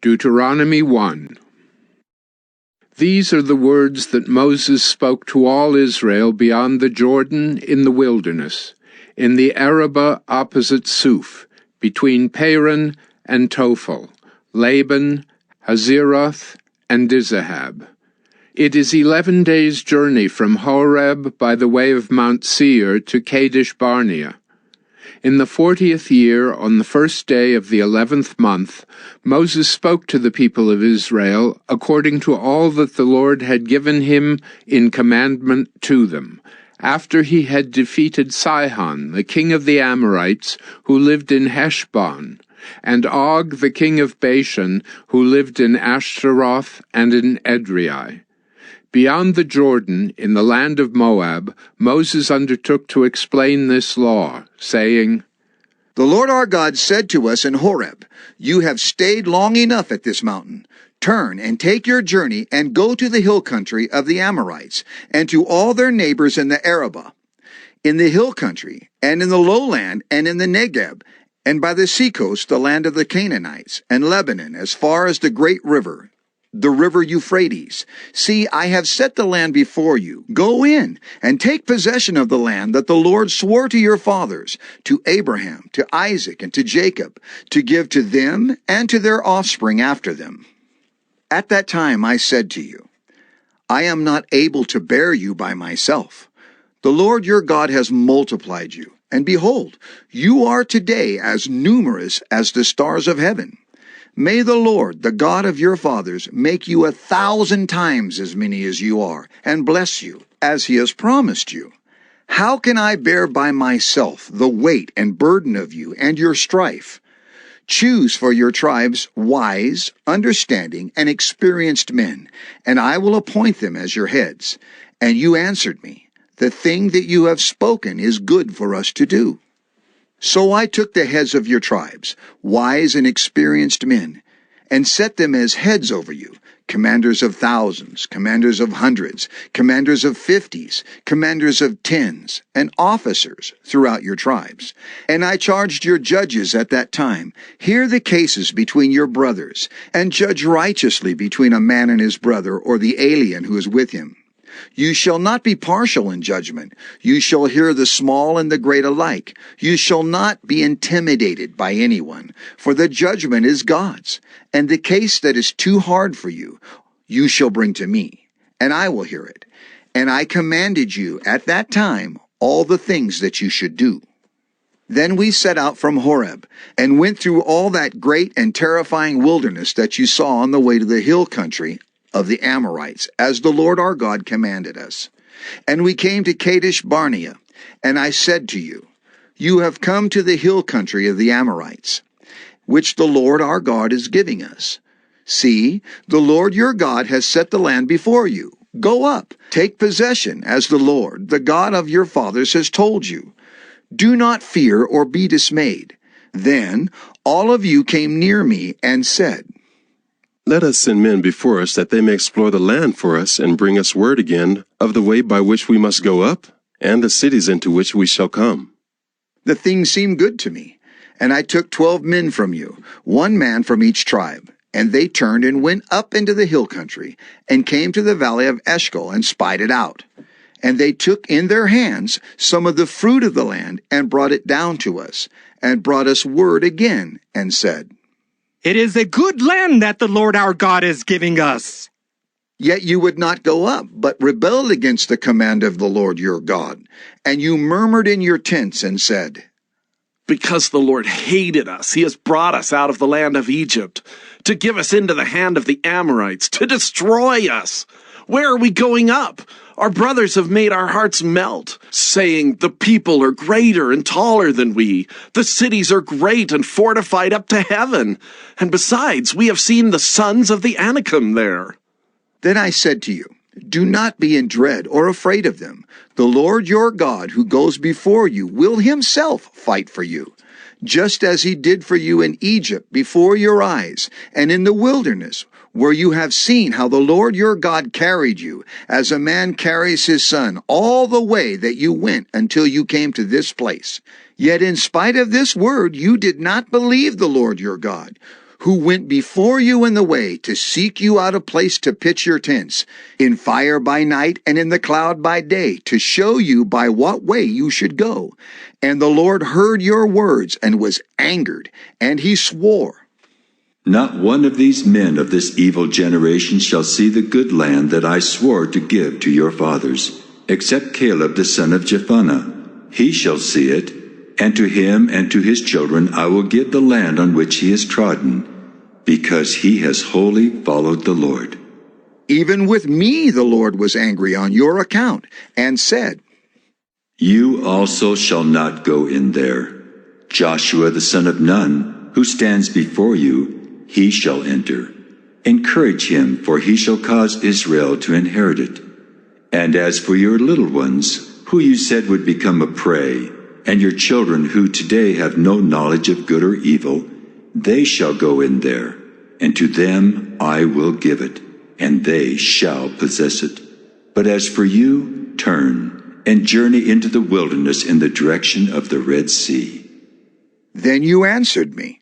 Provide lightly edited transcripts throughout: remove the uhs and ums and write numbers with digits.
Deuteronomy 1. These are the words that Moses spoke to all Israel beyond the Jordan in the wilderness, in the Arabah opposite Suf, between Paran and Tophel, Laban, Hazeroth, and Dizahab. It is 11 days' journey from Horeb by the way of Mount Seir to Kadesh Barnea. In the 40th year, on the first day of the 11th month, Moses spoke to the people of Israel according to all that the Lord had given him in commandment to them, after he had defeated Sihon, the king of the Amorites, who lived in Heshbon, and Og, the king of Bashan, who lived in Ashtaroth and in Edrei. Beyond the Jordan, in the land of Moab, Moses undertook to explain this law, saying, The Lord our God said to us in Horeb, You have stayed long enough at this mountain. Turn and take your journey and go to the hill country of the Amorites, and to all their neighbors in the Arabah, in the hill country, and in the lowland, and in the Negeb, and by the seacoast, the land of the Canaanites, and Lebanon, as far as the great river, the river Euphrates. See, I have set the land before you. Go in and take possession of the land that the Lord swore to your fathers, to Abraham, to Isaac, and to Jacob, to give to them and to their offspring after them. At that time I said to you, I am not able to bear you by myself. The Lord your God has multiplied you, and behold, you are today as numerous as the stars of heaven. May the Lord, the God of your fathers, make you 1,000 times as many as you are, and bless you, as he has promised you. How can I bear by myself the weight and burden of you and your strife? Choose for your tribes wise, understanding, and experienced men, and I will appoint them as your heads. And you answered me, The thing that you have spoken is good for us to do. So I took the heads of your tribes, wise and experienced men, and set them as heads over you, commanders of thousands, commanders of hundreds, commanders of 50s, commanders of 10s, and officers throughout your tribes. And I charged your judges at that time, Hear the cases between your brothers, and judge righteously between a man and his brother, or the alien who is with him. You shall not be partial in judgment. You shall hear the small and the great alike. You shall not be intimidated by anyone, for the judgment is God's. And the case that is too hard for you, you shall bring to me, and I will hear it. And I commanded you at that time all the things that you should do. Then we set out from Horeb, and went through all that great and terrifying wilderness that you saw on the way to the hill country of the Amorites, as the Lord our God commanded us. And we came to Kadesh Barnea, and I said to you, You have come to the hill country of the Amorites, which the Lord our God is giving us. See, the Lord your God has set the land before you. Go up, take possession, as the Lord, the God of your fathers, has told you. Do not fear or be dismayed. Then all of you came near me and said, Let us send men before us, that they may explore the land for us, and bring us word again of the way by which we must go up, and the cities into which we shall come. The thing seemed good to me, and I took 12 men from you, 1 man from each tribe. And they turned and went up into the hill country, and came to the valley of Eshcol, and spied it out. And they took in their hands some of the fruit of the land, and brought it down to us, and brought us word again, and said, It is a good land that the Lord our God is giving us. Yet you would not go up, but rebelled against the command of the Lord your God. And you murmured in your tents, and said, Because the Lord hated us, he has brought us out of the land of Egypt, to give us into the hand of the Amorites, to destroy us. Where are we going up? Our brothers have made our hearts melt, saying, The people are greater and taller than we. The cities are great and fortified up to heaven. And besides, we have seen the sons of the Anakim there. Then I said to you, Do not be in dread or afraid of them. The Lord your God, who goes before you, will himself fight for you, just as he did for you in Egypt before your eyes, and in the wilderness, where you have seen how the Lord your God carried you, as a man carries his son, all the way that you went until you came to this place. Yet in spite of this word, you did not believe the Lord your God, who went before you in the way to seek you out a place to pitch your tents, in fire by night and in the cloud by day, to show you by what way you should go. And the Lord heard your words and was angered, and he swore, Not one of these men of this evil generation shall see the good land that I swore to give to your fathers, except Caleb the son of Jephunneh. He shall see it, and to him and to his children I will give the land on which he has trodden, because he has wholly followed the Lord. Even with me the Lord was angry on your account, and said, You also shall not go in there. Joshua the son of Nun, who stands before you, he shall enter. Encourage him, for he shall cause Israel to inherit it. And as for your little ones, who you said would become a prey, and your children who today have no knowledge of good or evil, they shall go in there, and to them I will give it, and they shall possess it. But as for you, turn, and journey into the wilderness in the direction of the Red Sea. Then you answered me,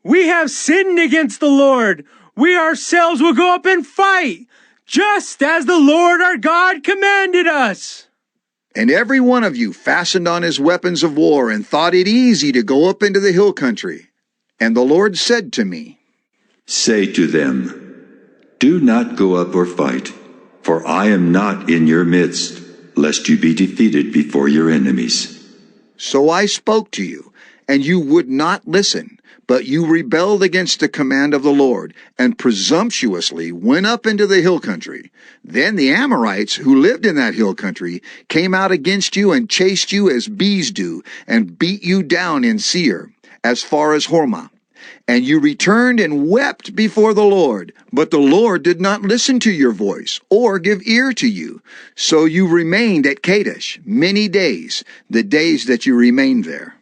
We have sinned against the Lord. We ourselves will go up and fight, just as the Lord our God commanded us. And every one of you fastened on his weapons of war and thought it easy to go up into the hill country. And the Lord said to me, Say to them, Do not go up or fight, for I am not in your midst, lest you be defeated before your enemies. So I spoke to you, and you would not listen, but you rebelled against the command of the Lord, and presumptuously went up into the hill country. Then the Amorites, who lived in that hill country, came out against you and chased you as bees do, and beat you down in Seir, as far as Hormah. And you returned and wept before the Lord, but the Lord did not listen to your voice, or give ear to you. So you remained at Kadesh many days, the days that you remained there.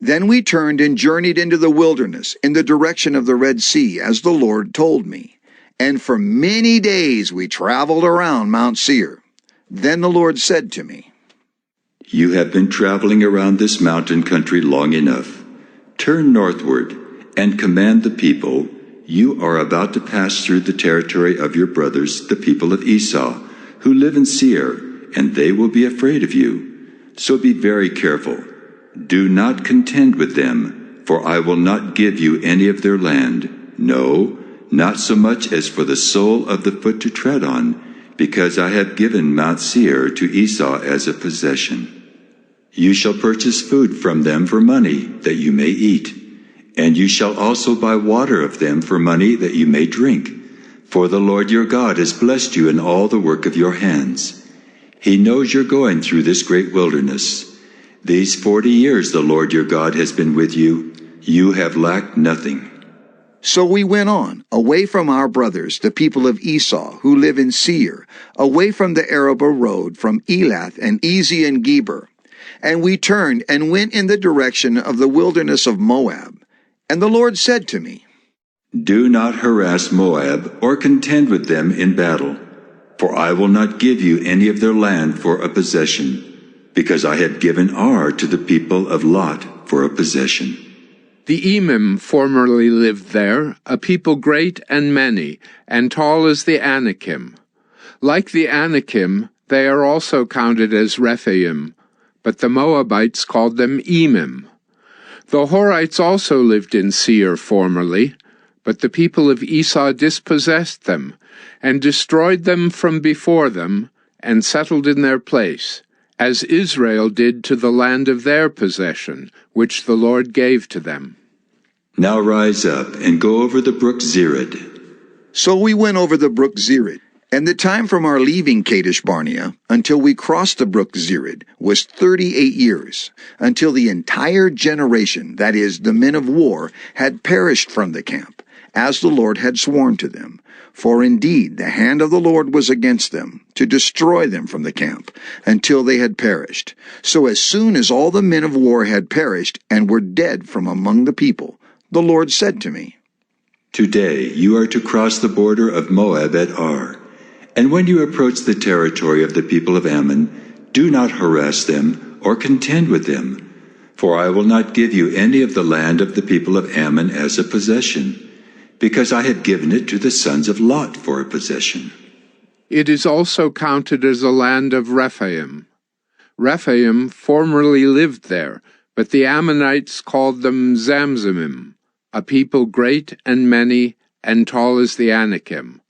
Then we turned and journeyed into the wilderness, in the direction of the Red Sea, as the Lord told me. And for many days we traveled around Mount Seir. Then the Lord said to me, You have been traveling around this mountain country long enough. Turn northward, and command the people, You are about to pass through the territory of your brothers, the people of Esau, who live in Seir, and they will be afraid of you. So be very careful. Do not contend with them, for I will not give you any of their land, no, not so much as for the sole of the foot to tread on, because I have given Mount Seir to Esau as a possession. You shall purchase food from them for money, that you may eat, and you shall also buy water of them for money, that you may drink. For the Lord your God has blessed you in all the work of your hands. He knows you're going through this great wilderness. These 40 years the Lord your God has been with you. You have lacked nothing. So we went on, away from our brothers, the people of Esau, who live in Seir, away from the Arabah road, from Elath and Ezion Geber. And we turned and went in the direction of the wilderness of Moab. And the Lord said to me, Do not harass Moab or contend with them in battle, for I will not give you any of their land for a possession, because I have given Ar to the people of Lot for a possession. The Emim formerly lived there, a people great and many, and tall as the Anakim. Like the Anakim, they are also counted as Rephaim, but the Moabites called them Emim. The Horites also lived in Seir formerly, but the people of Esau dispossessed them, and destroyed them from before them, and settled in their place, as Israel did to the land of their possession, which the Lord gave to them. Now rise up and go over the brook Zered. So we went over the brook Zered, and the time from our leaving Kadesh Barnea until we crossed the brook Zered was 38 years, until the entire generation, that is, the men of war, had perished from the camp, as the Lord had sworn to them. For indeed the hand of the Lord was against them, to destroy them from the camp, until they had perished. So as soon as all the men of war had perished, and were dead from among the people, the Lord said to me, Today you are to cross the border of Moab at Ar, and when you approach the territory of the people of Ammon, do not harass them or contend with them, For I will not give you any of the land of the people of Ammon as a possession, because I have given it to the sons of Lot for a possession. It is also counted as a land of Rephaim. Rephaim formerly lived there, but the Ammonites called them Zamzumim, a people great and many and tall as the Anakim.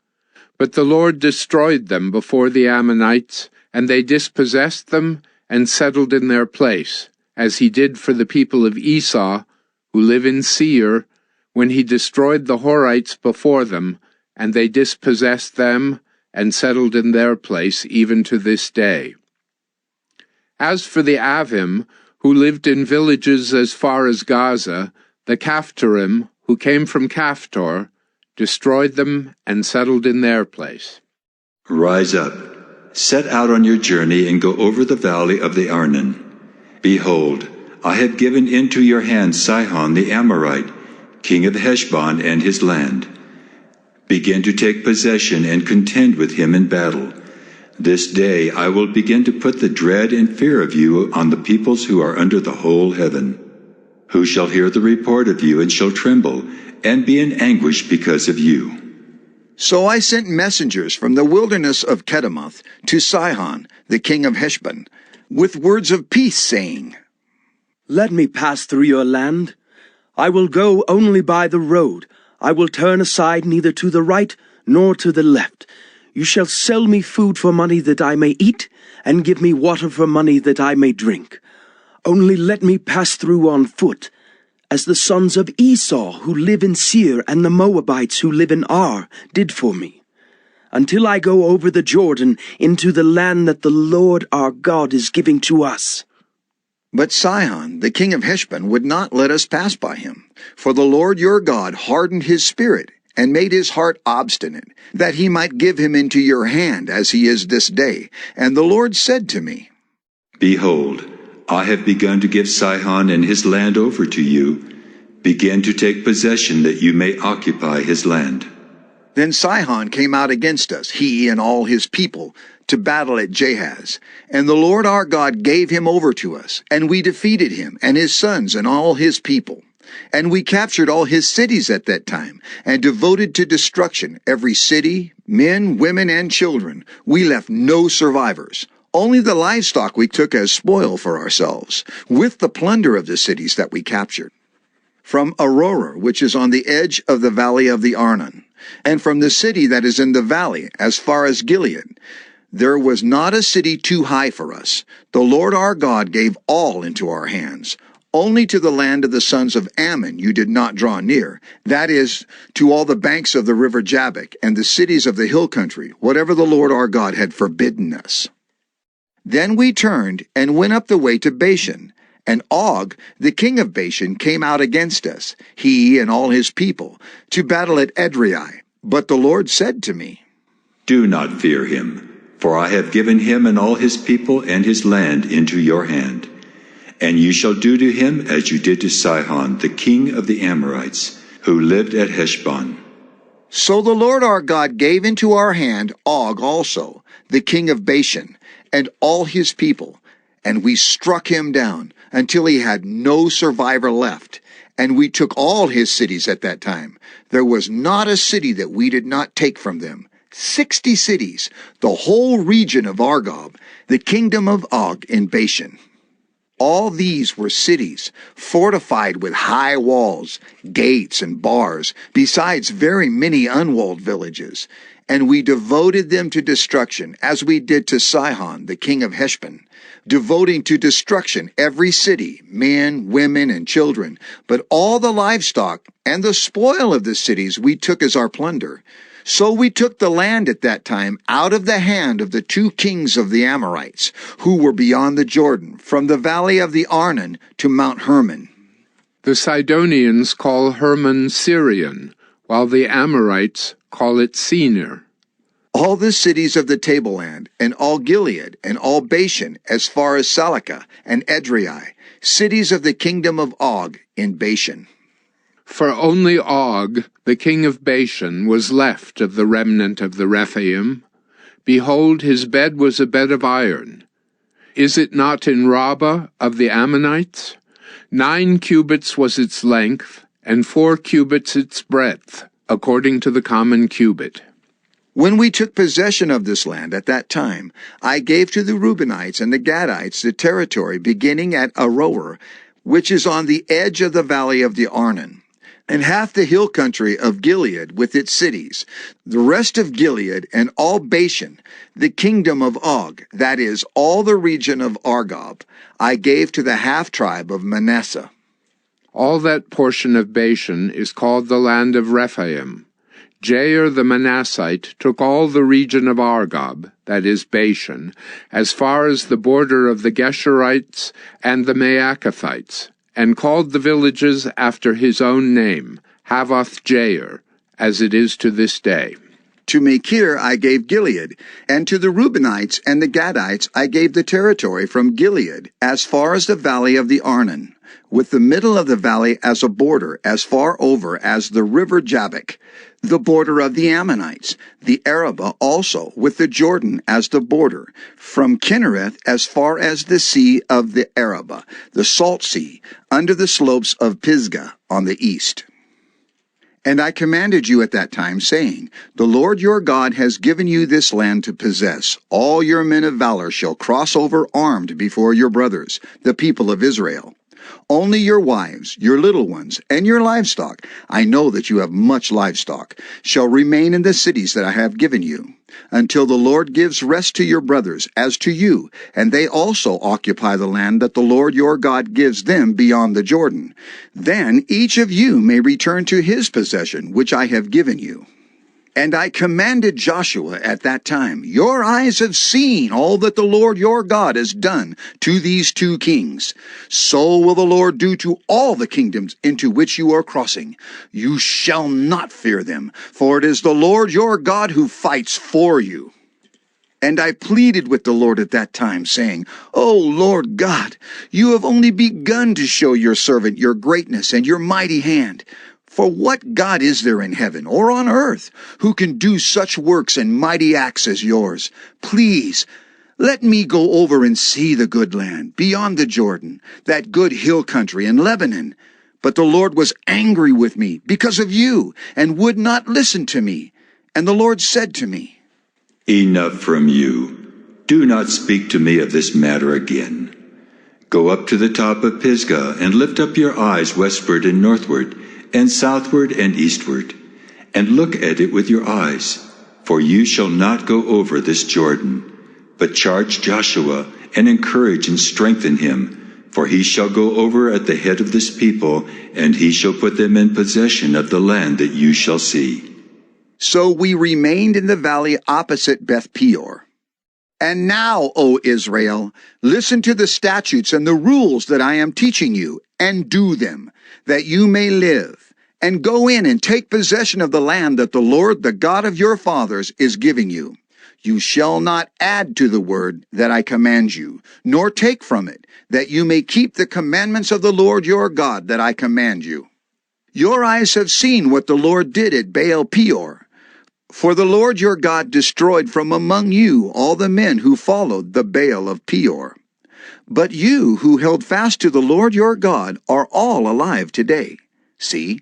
But the Lord destroyed them before the Ammonites, and they dispossessed them and settled in their place, as he did for the people of Esau, who live in Seir, when he destroyed the Horites before them, and they dispossessed them and settled in their place even to this day. As for the Avim, who lived in villages as far as Gaza, the Caphtorim, who came from Caphtor, destroyed them and settled in their place. Rise up, set out on your journey, and go over the valley of the Arnon. Behold, I have given into your hand Sihon the Amorite, king of Heshbon and his land. Begin to take possession and contend with him in battle. This day I will begin to put the dread and fear of you on the peoples who are under the whole heaven, who shall hear the report of you and shall tremble, and be in anguish because of you. So I sent messengers from the wilderness of Kedemoth to Sihon, the king of Heshbon, with words of peace, saying, Let me pass through your land. I will go only by the road. I will turn aside neither to the right nor to the left. You shall sell me food for money that I may eat, and give me water for money that I may drink. Only let me pass through on foot, as the sons of Esau who live in Seir and the Moabites who live in Ar did for me, until I go over the Jordan into the land that the Lord our God is giving to us. But Sihon, the king of Heshbon, would not let us pass by him. For the Lord your God hardened his spirit, and made his heart obstinate, that he might give him into your hand, as he is this day. And the Lord said to me, Behold, I have begun to give Sihon and his land over to you. Begin to take possession, that you may occupy his land. Then Sihon came out against us, he and all his people, to battle at Jahaz. And the Lord our God gave him over to us, and we defeated him, and his sons, and all his people. And we captured all his cities at that time, and devoted to destruction every city, men, women, and children. We left no survivors. Only the livestock we took as spoil for ourselves, with the plunder of the cities that we captured. From Aurora, which is on the edge of the valley of the Arnon, and from the city that is in the valley, as far as Gilead, there was not a city too high for us. The Lord our God gave all into our hands. Only to the land of the sons of Ammon you did not draw near, that is, to all the banks of the river Jabbok, and the cities of the hill country, whatever the Lord our God had forbidden us. Then we turned and went up the way to Bashan, and Og, the king of Bashan, came out against us, he and all his people, to battle at Edrei. But the Lord said to me, Do not fear him, for I have given him and all his people and his land into your hand. And you shall do to him as you did to Sihon, the king of the Amorites, who lived at Heshbon. So the Lord our God gave into our hand Og also, the king of Bashan, and all his people, and we struck him down until he had no survivor left. And we took all his cities at that time. There was not a city that we did not take from them. 60 cities, the whole region of Argob, the kingdom of Og in Bashan. All these were cities, fortified with high walls, gates, and bars, besides very many unwalled villages. And we devoted them to destruction, as we did to Sihon, the king of Heshbon, devoting to destruction every city, men, women, and children. But all the livestock and the spoil of the cities we took as our plunder. So we took the land at that time out of the hand of the 2 kings of the Amorites, who were beyond the Jordan, from the valley of the Arnon to Mount Hermon. The Sidonians call Hermon Syrian, while the Amorites call it Senir. All the cities of the tableland, and all Gilead, and all Bashan, as far as Salakah and Edrei, cities of the kingdom of Og in Bashan. For only Og, the king of Bashan, was left of the remnant of the Rephaim. Behold, his bed was a bed of iron. Is it not in Rabbah of the Ammonites? 9 cubits was its length, and 4 cubits its breadth, according to the common cubit. When we took possession of this land at that time, I gave to the Reubenites and the Gadites the territory beginning at Aroer, which is on the edge of the valley of the Arnon, and half the hill country of Gilead with its cities, the rest of Gilead and all Bashan, the kingdom of Og, that is, all the region of Argob, I gave to the half-tribe of Manasseh. All that portion of Bashan is called the land of Rephaim. Jair the Manassite took all the region of Argob, that is Bashan, as far as the border of the Geshurites and the Maacathites, and called the villages after his own name, Havoth Jair, as it is to this day. To Machir I gave Gilead, and to the Reubenites and the Gadites I gave the territory from Gilead, as far as the valley of the Arnon, with the middle of the valley as a border, as far over as the river Jabbok, the border of the Ammonites, the Arabah also, with the Jordan as the border, from Kinnereth as far as the sea of the Arabah, the salt sea, under the slopes of Pisgah on the east. And I commanded you at that time, saying, The Lord your God has given you this land to possess. All your men of valor shall cross over armed before your brothers, the people of Israel. Only your wives, your little ones, and your livestock, I know that you have much livestock, shall remain in the cities that I have given you, until the Lord gives rest to your brothers, as to you, and they also occupy the land that the Lord your God gives them beyond the Jordan. Then each of you may return to his possession, which I have given you. And I commanded Joshua at that time, Your eyes have seen all that the Lord your God has done to these 2 kings. So will the Lord do to all the kingdoms into which you are crossing. You shall not fear them, for it is the Lord your God who fights for you. And I pleaded with the Lord at that time, saying, O Lord God, you have only begun to show your servant your greatness and your mighty hand. For what God is there in heaven or on earth who can do such works and mighty acts as yours? Please, let me go over and see the good land, beyond the Jordan, that good hill country in Lebanon. But the Lord was angry with me because of you, and would not listen to me. And the Lord said to me, Enough from you. Do not speak to me of this matter again. Go up to the top of Pisgah, and lift up your eyes westward and northward, and southward and eastward, and look at it with your eyes, for you shall not go over this Jordan, but charge Joshua, and encourage and strengthen him, for he shall go over at the head of this people, and he shall put them in possession of the land that you shall see. So we remained in the valley opposite Beth Peor. And now, O Israel, listen to the statutes and the rules that I am teaching you, and do them, that you may live, and go in and take possession of the land that the Lord, the God of your fathers, is giving you. You shall not add to the word that I command you, nor take from it, that you may keep the commandments of the Lord your God that I command you. Your eyes have seen what the Lord did at Baal Peor. For the Lord your God destroyed from among you all the men who followed the Baal of Peor. But you who held fast to the Lord your God are all alive today. See,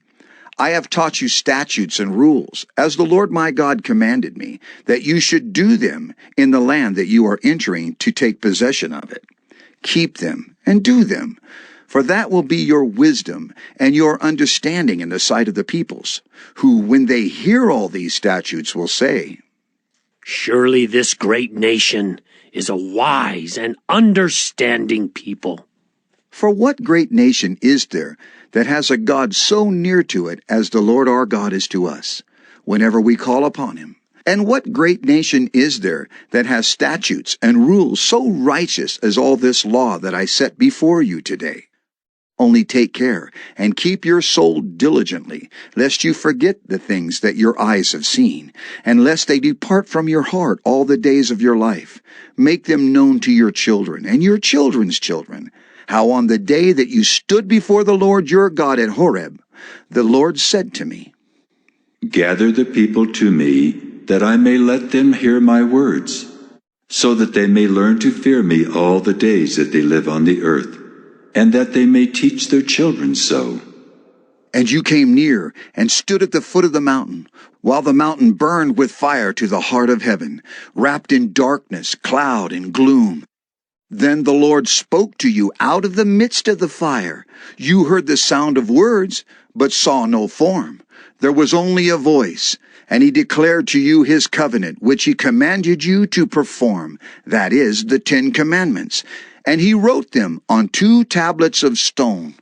I have taught you statutes and rules, as the Lord my God commanded me, that you should do them in the land that you are entering to take possession of it. Keep them and do them, for that will be your wisdom and your understanding in the sight of the peoples, who, when they hear all these statutes, will say, Surely this great nation is a wise and understanding people. For what great nation is there that has a God so near to it as the Lord our God is to us, whenever we call upon him? And what great nation is there that has statutes and rules so righteous as all this law that I set before you today? Only take care and keep your soul diligently, lest you forget the things that your eyes have seen, and lest they depart from your heart all the days of your life. Make them known to your children and your children's children, how on the day that you stood before the Lord your God at Horeb, the Lord said to me, Gather the people to me, that I may let them hear my words, so that they may learn to fear me all the days that they live on the earth, and that they may teach their children so. And you came near and stood at the foot of the mountain, while the mountain burned with fire to the heart of heaven, wrapped in darkness, cloud, and gloom. Then the Lord spoke to you out of the midst of the fire. You heard the sound of words, but saw no form. There was only a voice, and he declared to you his covenant, which he commanded you to perform, that is, the 10 Commandments. And he wrote them on 2 tablets of stone.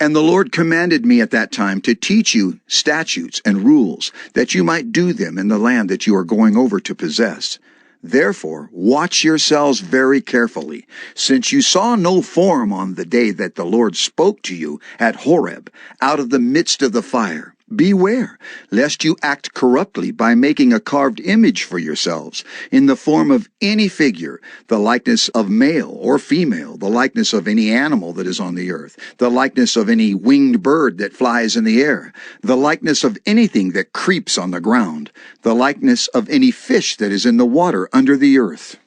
And the Lord commanded me at that time to teach you statutes and rules, that you might do them in the land that you are going over to possess. Therefore, watch yourselves very carefully, since you saw no form on the day that the Lord spoke to you at Horeb, out of the midst of the fire. Beware, lest you act corruptly by making a carved image for yourselves, in the form of any figure, the likeness of male or female, the likeness of any animal that is on the earth, the likeness of any winged bird that flies in the air, the likeness of anything that creeps on the ground, the likeness of any fish that is in the water under the earth.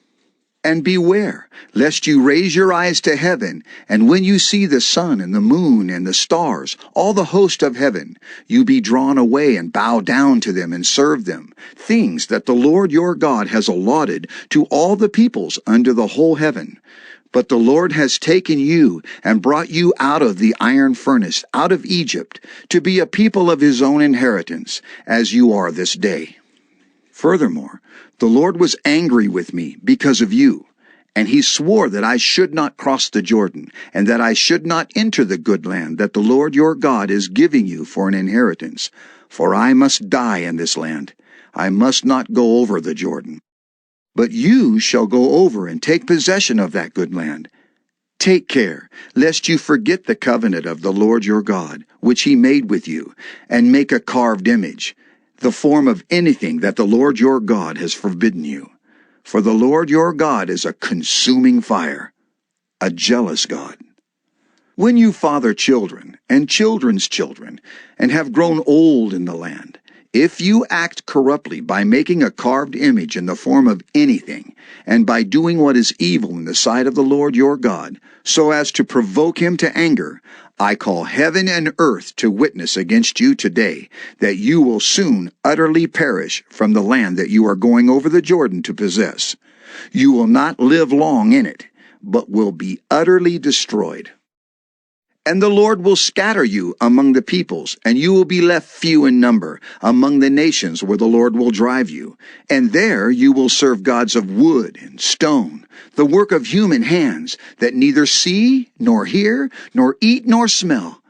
And beware, lest you raise your eyes to heaven, and when you see the sun and the moon and the stars, all the host of heaven, you be drawn away and bow down to them and serve them, things that the Lord your God has allotted to all the peoples under the whole heaven. But the Lord has taken you and brought you out of the iron furnace, out of Egypt, to be a people of his own inheritance, as you are this day. Furthermore, the Lord was angry with me because of you, and he swore that I should not cross the Jordan, and that I should not enter the good land that the Lord your God is giving you for an inheritance. For I must die in this land. I must not go over the Jordan. But you shall go over and take possession of that good land. Take care, lest you forget the covenant of the Lord your God, which he made with you, and make a carved image, the form of anything that the Lord your God has forbidden you. For the Lord your God is a consuming fire, a jealous God. When you father children and children's children, and have grown old in the land, if you act corruptly by making a carved image in the form of anything, and by doing what is evil in the sight of the Lord your God, so as to provoke him to anger, I call heaven and earth to witness against you today, that you will soon utterly perish from the land that you are going over the Jordan to possess. You will not live long in it, but will be utterly destroyed. And the Lord will scatter you among the peoples, and you will be left few in number among the nations where the Lord will drive you. And there you will serve gods of wood and stone, the work of human hands, that neither see, nor hear, nor eat, nor smell.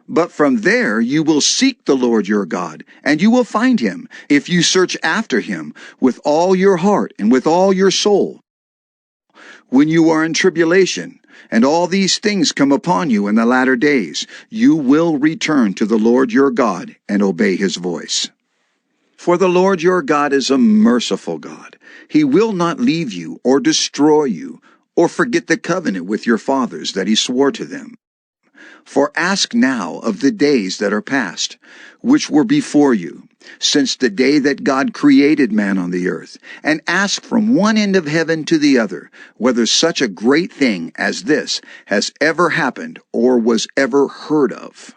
But from there you will seek the Lord your God, and you will find him, if you search after him with all your heart and with all your soul. When you are in tribulation, and all these things come upon you in the latter days, you will return to the Lord your God and obey his voice. For the Lord your God is a merciful God. He will not leave you or destroy you, or forget the covenant with your fathers that he swore to them. For ask now of the days that are past, which were before you, since the day that God created man on the earth, and ask from one end of heaven to the other, whether such a great thing as this has ever happened or was ever heard of.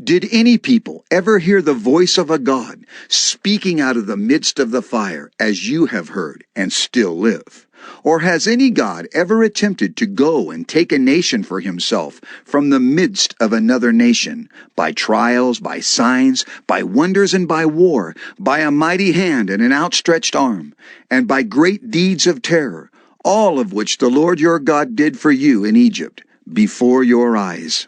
Did any people ever hear the voice of a God speaking out of the midst of the fire, as you have heard and still live? Or has any God ever attempted to go and take a nation for himself from the midst of another nation, by trials, by signs, by wonders and by war, by a mighty hand and an outstretched arm, and by great deeds of terror, all of which the Lord your God did for you in Egypt, before your eyes?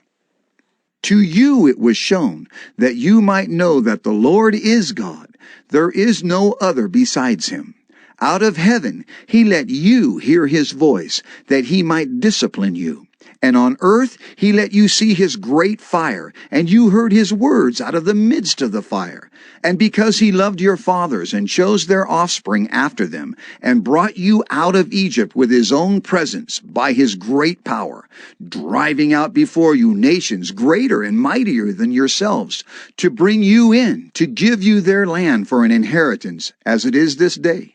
To you it was shown, that you might know that the Lord is God. There is no other besides him. Out of heaven he let you hear his voice, that he might discipline you. And on earth he let you see his great fire, and you heard his words out of the midst of the fire. And because he loved your fathers, and chose their offspring after them, and brought you out of Egypt with his own presence by his great power, driving out before you nations greater and mightier than yourselves, to bring you in, to give you their land for an inheritance, as it is this day.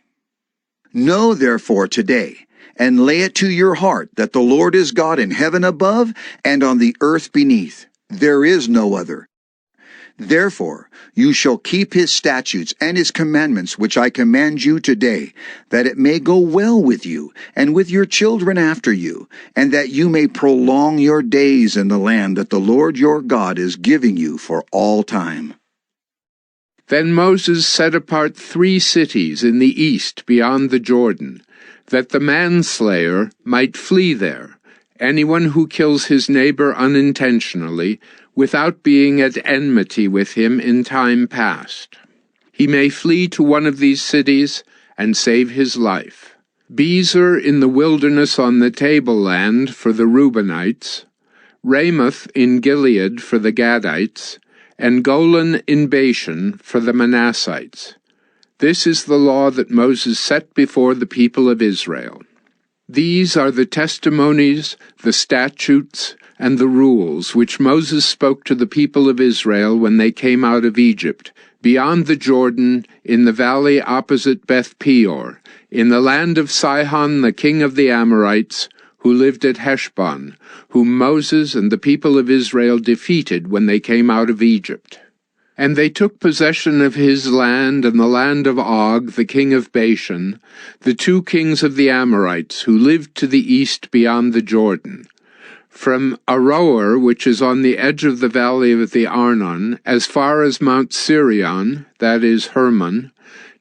Know therefore today and lay it to your heart that the Lord is God in heaven above and on the earth beneath. There is no other. Therefore, you shall keep his statutes and his commandments which I command you today, that it may go well with you and with your children after you, and that you may prolong your days in the land that the Lord your God is giving you for all time. Then Moses set apart 3 cities in the east beyond the Jordan, that the manslayer might flee there, anyone who kills his neighbor unintentionally, without being at enmity with him in time past. He may flee to one of these cities and save his life. Bezer in the wilderness on the tableland for the Reubenites, Ramoth in Gilead for the Gadites, and Golan in Bashan for the Manassites. This is the law that Moses set before the people of Israel. These are the testimonies, the statutes, and the rules which Moses spoke to the people of Israel when they came out of Egypt, beyond the Jordan, in the valley opposite Beth Peor, in the land of Sihon the king of the Amorites, who lived at Heshbon, whom Moses and the people of Israel defeated when they came out of Egypt. And they took possession of his land and the land of Og, the king of Bashan, the 2 kings of the Amorites, who lived to the east beyond the Jordan. From Aroer, which is on the edge of the valley of the Arnon, as far as Mount Sirion, that is Hermon,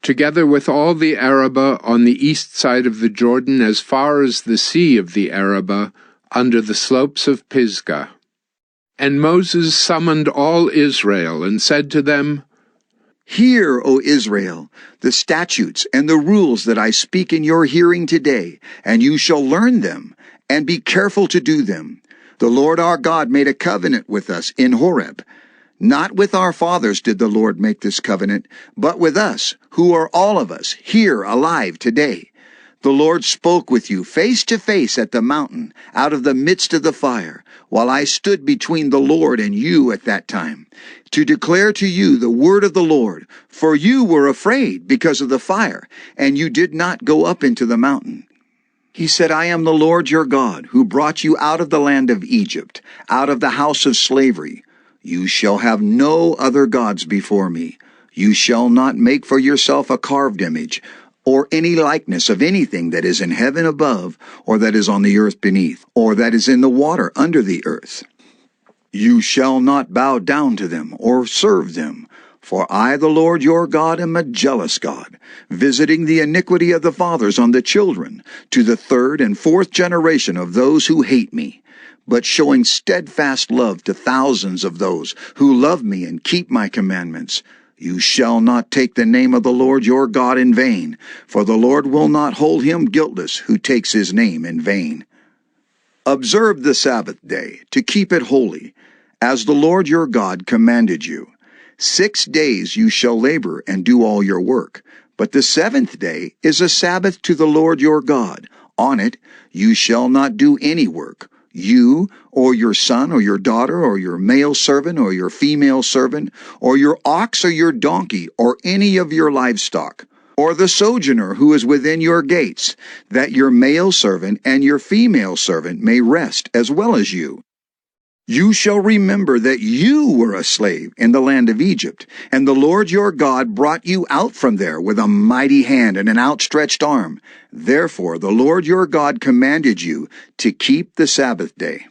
together with all the Arabah on the east side of the Jordan as far as the sea of the Arabah, under the slopes of Pisgah. And Moses summoned all Israel, and said to them, Hear, O Israel, the statutes and the rules that I speak in your hearing today, and you shall learn them, and be careful to do them. The Lord our God made a covenant with us in Horeb. Not with our fathers did the Lord make this covenant, but with us, who are all of us here alive today. The Lord spoke with you face to face at the mountain, out of the midst of the fire, while I stood between the Lord and you at that time, to declare to you the word of the Lord. For you were afraid because of the fire, and you did not go up into the mountain. He said, I am the Lord your God, who brought you out of the land of Egypt, out of the house of slavery. You shall have no other gods before me. You shall not make for yourself a carved image, or any likeness of anything that is in heaven above, or that is on the earth beneath, or that is in the water under the earth. You shall not bow down to them, or serve them. For I, the Lord your God, am a jealous God, visiting the iniquity of the fathers on the children, to the 3rd and 4th generation of those who hate me, but showing steadfast love to thousands of those who love me and keep my commandments. You shall not take the name of the Lord your God in vain, for the Lord will not hold him guiltless who takes his name in vain. Observe the Sabbath day, to keep it holy, as the Lord your God commanded you. 6 days you shall labor and do all your work, but the 7th day is a Sabbath to the Lord your God. On it you shall not do any work, you, or your son, or your daughter, or your male servant, or your female servant, or your ox, or your donkey, or any of your livestock, or the sojourner who is within your gates, that your male servant and your female servant may rest as well as you. You shall remember that you were a slave in the land of Egypt, and the Lord your God brought you out from there with a mighty hand and an outstretched arm. Therefore the Lord your God commanded you to keep the Sabbath day.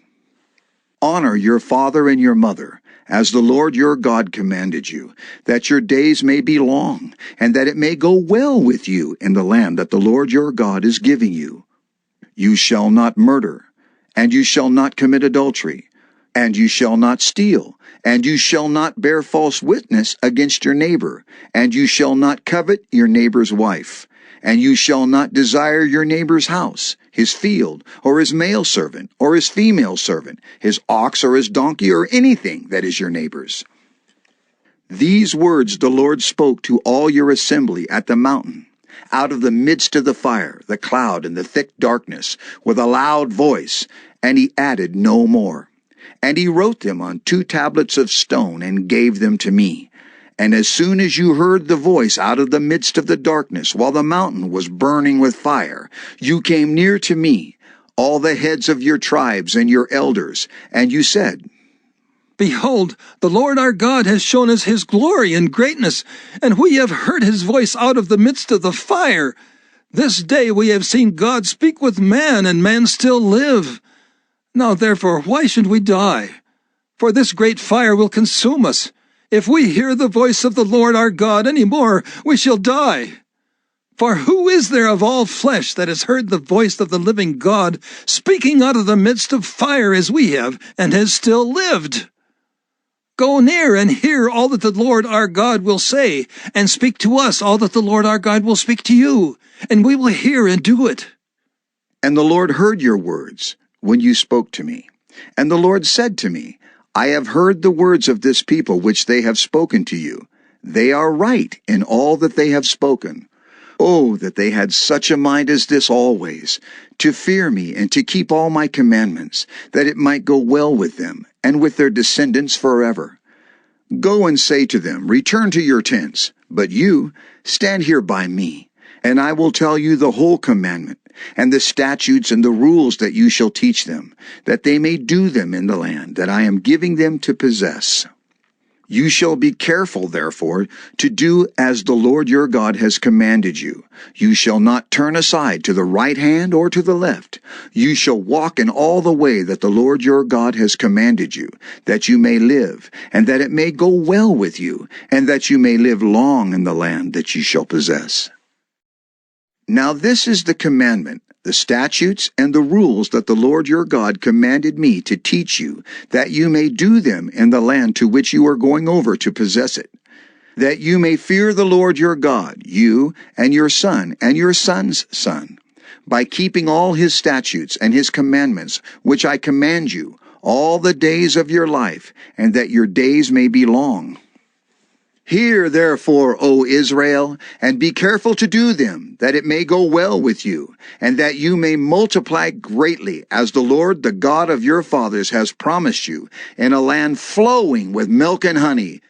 Honor your father and your mother, as the Lord your God commanded you, that your days may be long, and that it may go well with you in the land that the Lord your God is giving you. You shall not murder, and you shall not commit adultery, and you shall not steal, and you shall not bear false witness against your neighbor, and you shall not covet your neighbor's wife, and you shall not desire your neighbor's house, his field, or his male servant, or his female servant, his ox or his donkey, or anything that is your neighbor's. These words the Lord spoke to all your assembly at the mountain, out of the midst of the fire, the cloud, and the thick darkness, with a loud voice, and he added no more. And he wrote them on 2 tablets of stone and gave them to me. And as soon as you heard the voice out of the midst of the darkness, while the mountain was burning with fire, you came near to me, all the heads of your tribes and your elders, and you said, Behold, the Lord our God has shown us his glory and greatness, and we have heard his voice out of the midst of the fire. This day we have seen God speak with man, and man still live. Now therefore, why should we die? For this great fire will consume us. If we hear the voice of the Lord our God any more, we shall die. For who is there of all flesh that has heard the voice of the living God speaking out of the midst of fire as we have, and has still lived? Go near and hear all that the Lord our God will say, and speak to us all that the Lord our God will speak to you, and we will hear and do it. And the Lord heard your words when you spoke to me. And the Lord said to me, I have heard the words of this people which they have spoken to you. They are right in all that they have spoken. Oh, that they had such a mind as this always, to fear me and to keep all my commandments, that it might go well with them and with their descendants forever. Go and say to them, Return to your tents, but you stand here by me, and I will tell you the whole commandment, and the statutes and the rules that you shall teach them, that they may do them in the land that I am giving them to possess. You shall be careful, therefore, to do as the Lord your God has commanded you. You shall not turn aside to the right hand or to the left. You shall walk in all the way that the Lord your God has commanded you, that you may live, and that it may go well with you, and that you may live long in the land that you shall possess. Now this is the commandment, the statutes and the rules that the Lord your God commanded me to teach you, that you may do them in the land to which you are going over to possess it, that you may fear the Lord your God, you and your son and your son's son, by keeping all his statutes and his commandments, which I command you, all the days of your life, and that your days may be long. Hear therefore, O Israel, and be careful to do them, that it may go well with you, and that you may multiply greatly, as the Lord, the God of your fathers, has promised you, in a land flowing with milk and honey.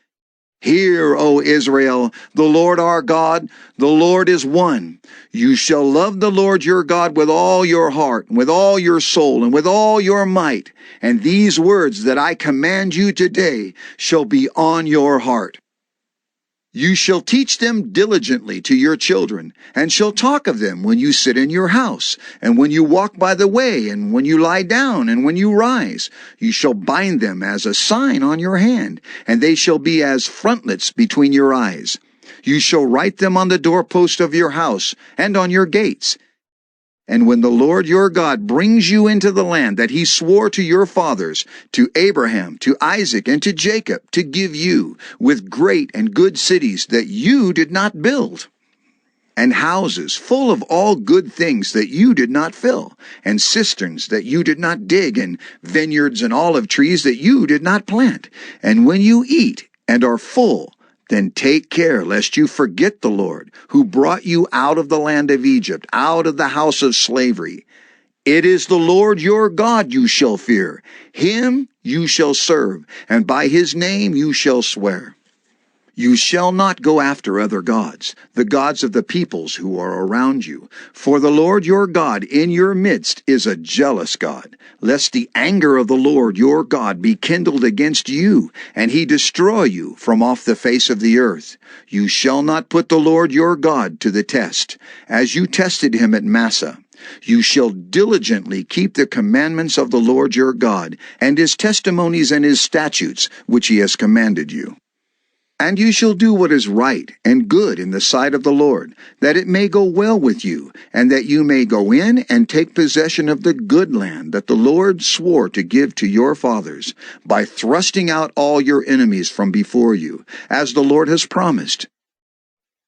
Hear, O Israel, the Lord our God, the Lord is one. You shall love the Lord your God with all your heart, and with all your soul, and with all your might. And these words that I command you today shall be on your heart. You shall teach them diligently to your children, and shall talk of them when you sit in your house, and when you walk by the way, and when you lie down, and when you rise. You shall bind them as a sign on your hand, and they shall be as frontlets between your eyes. You shall write them on the doorpost of your house, and on your gates. And when the Lord your God brings you into the land that he swore to your fathers, to Abraham, to Isaac, and to Jacob, to give you, with great and good cities that you did not build, and houses full of all good things that you did not fill, and cisterns that you did not dig, and vineyards and olive trees that you did not plant, and when you eat and are full, then take care lest you forget the Lord, who brought you out of the land of Egypt, out of the house of slavery. It is the Lord your God you shall fear. Him you shall serve, and by his name you shall swear. You shall not go after other gods, the gods of the peoples who are around you. For the Lord your God in your midst is a jealous God, lest the anger of the Lord your God be kindled against you, and he destroy you from off the face of the earth. You shall not put the Lord your God to the test, as you tested him at Massah. You shall diligently keep the commandments of the Lord your God, and his testimonies and his statutes, which he has commanded you. And you shall do what is right and good in the sight of the Lord, that it may go well with you, and that you may go in and take possession of the good land that the Lord swore to give to your fathers, by thrusting out all your enemies from before you, as the Lord has promised.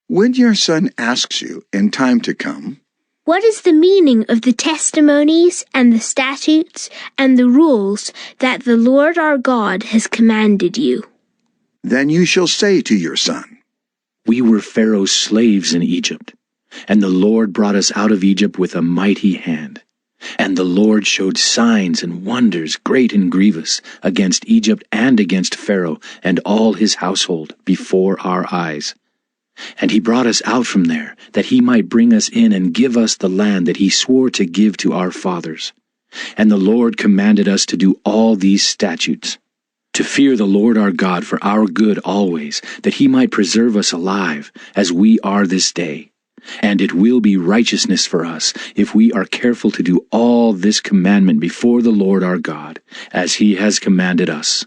When your son asks you in time to come, What is the meaning of the testimonies and the statutes and the rules that the Lord our God has commanded you? then you shall say to your son, We were Pharaoh's slaves in Egypt, and the Lord brought us out of Egypt with a mighty hand. And the Lord showed signs and wonders great and grievous against Egypt and against Pharaoh and all his household before our eyes. And he brought us out from there, that he might bring us in and give us the land that he swore to give to our fathers. And the Lord commanded us to do all these statutes, to fear the Lord our God for our good always, that he might preserve us alive, as we are this day. And it will be righteousness for us, if we are careful to do all this commandment before the Lord our God, as he has commanded us.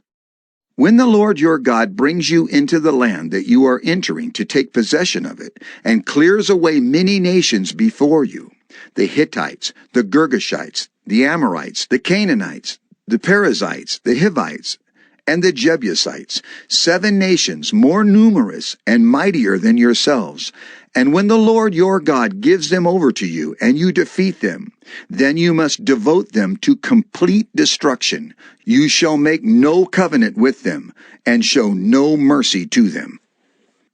When the Lord your God brings you into the land that you are entering to take possession of it, and clears away many nations before you, the Hittites, the Girgashites, the Amorites, the Canaanites, the Perizzites, the Hivites, and the Jebusites, 7 nations more numerous and mightier than yourselves. And when the Lord your God gives them over to you, and you defeat them, then you must devote them to complete destruction. You shall make no covenant with them, and show no mercy to them.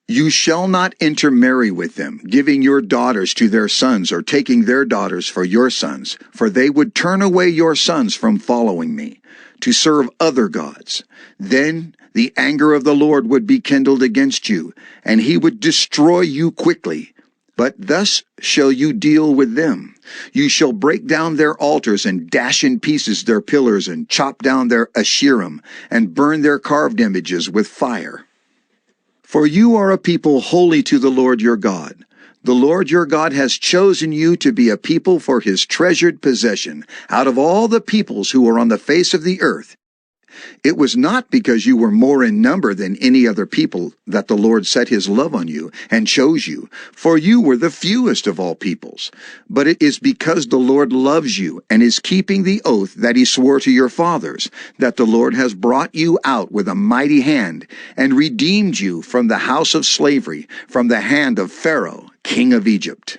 You shall not intermarry with them, giving your daughters to their sons, or taking their daughters for your sons, for they would turn away your sons from following me, to serve other gods. Then the anger of the Lord would be kindled against you, and he would destroy you quickly. But thus shall you deal with them. You shall break down their altars, and dash in pieces their pillars, and chop down their Asherim, and burn their carved images with fire. For you are a people holy to the Lord your God. The Lord your God has chosen you to be a people for his treasured possession out of all the peoples who are on the face of the earth. It was not because you were more in number than any other people that the Lord set his love on you and chose you, for you were the fewest of all peoples. But it is because the Lord loves you and is keeping the oath that he swore to your fathers, that the Lord has brought you out with a mighty hand and redeemed you from the house of slavery, from the hand of Pharaoh, king of Egypt.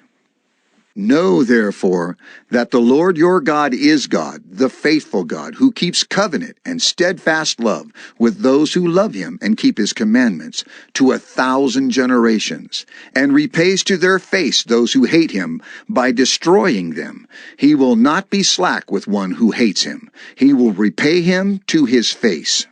Know, therefore, that the Lord your God is God, the faithful God, who keeps covenant and steadfast love with those who love him and keep his commandments to 1,000 generations, and repays to their face those who hate him by destroying them. He will not be slack with one who hates him. He will repay him to his face.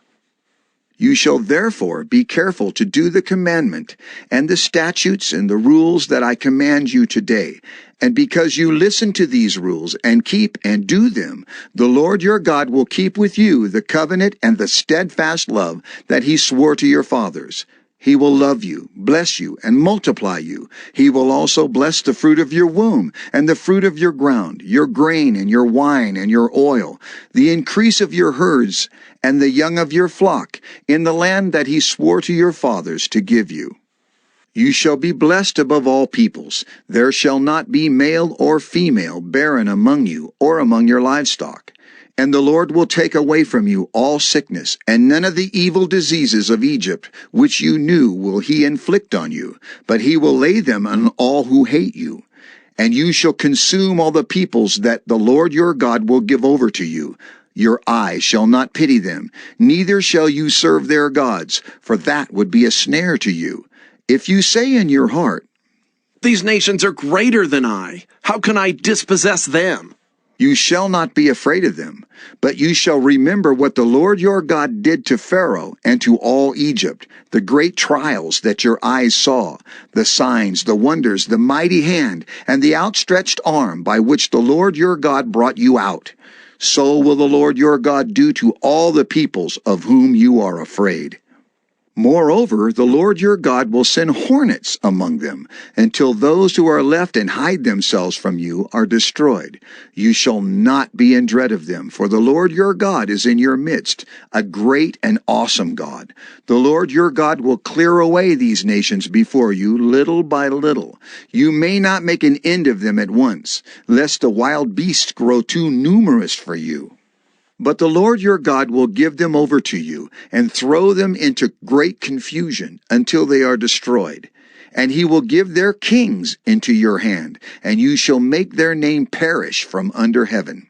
You shall therefore be careful to do the commandment and the statutes and the rules that I command you today. And because you listen to these rules and keep and do them, the Lord your God will keep with you the covenant and the steadfast love that he swore to your fathers. He will love you, bless you, and multiply you. He will also bless the fruit of your womb, and the fruit of your ground, your grain, and your wine, and your oil, the increase of your herds, and the young of your flock, in the land that he swore to your fathers to give you. You shall be blessed above all peoples. There shall not be male or female barren among you, or among your livestock. And the Lord will take away from you all sickness, and none of the evil diseases of Egypt, which you knew, will he inflict on you, but he will lay them on all who hate you. And you shall consume all the peoples that the Lord your God will give over to you. Your eyes shall not pity them, neither shall you serve their gods, for that would be a snare to you. If you say in your heart, These nations are greater than I. How can I dispossess them? you shall not be afraid of them, but you shall remember what the Lord your God did to Pharaoh and to all Egypt, the great trials that your eyes saw, the signs, the wonders, the mighty hand, and the outstretched arm by which the Lord your God brought you out. So will the Lord your God do to all the peoples of whom you are afraid. Moreover, the Lord your God will send hornets among them, until those who are left and hide themselves from you are destroyed. You shall not be in dread of them, for the Lord your God is in your midst, a great and awesome God. The Lord your God will clear away these nations before you, little by little. You may not make an end of them at once, lest the wild beasts grow too numerous for you. But the Lord your God will give them over to you, and throw them into great confusion until they are destroyed. And he will give their kings into your hand, and you shall make their name perish from under heaven.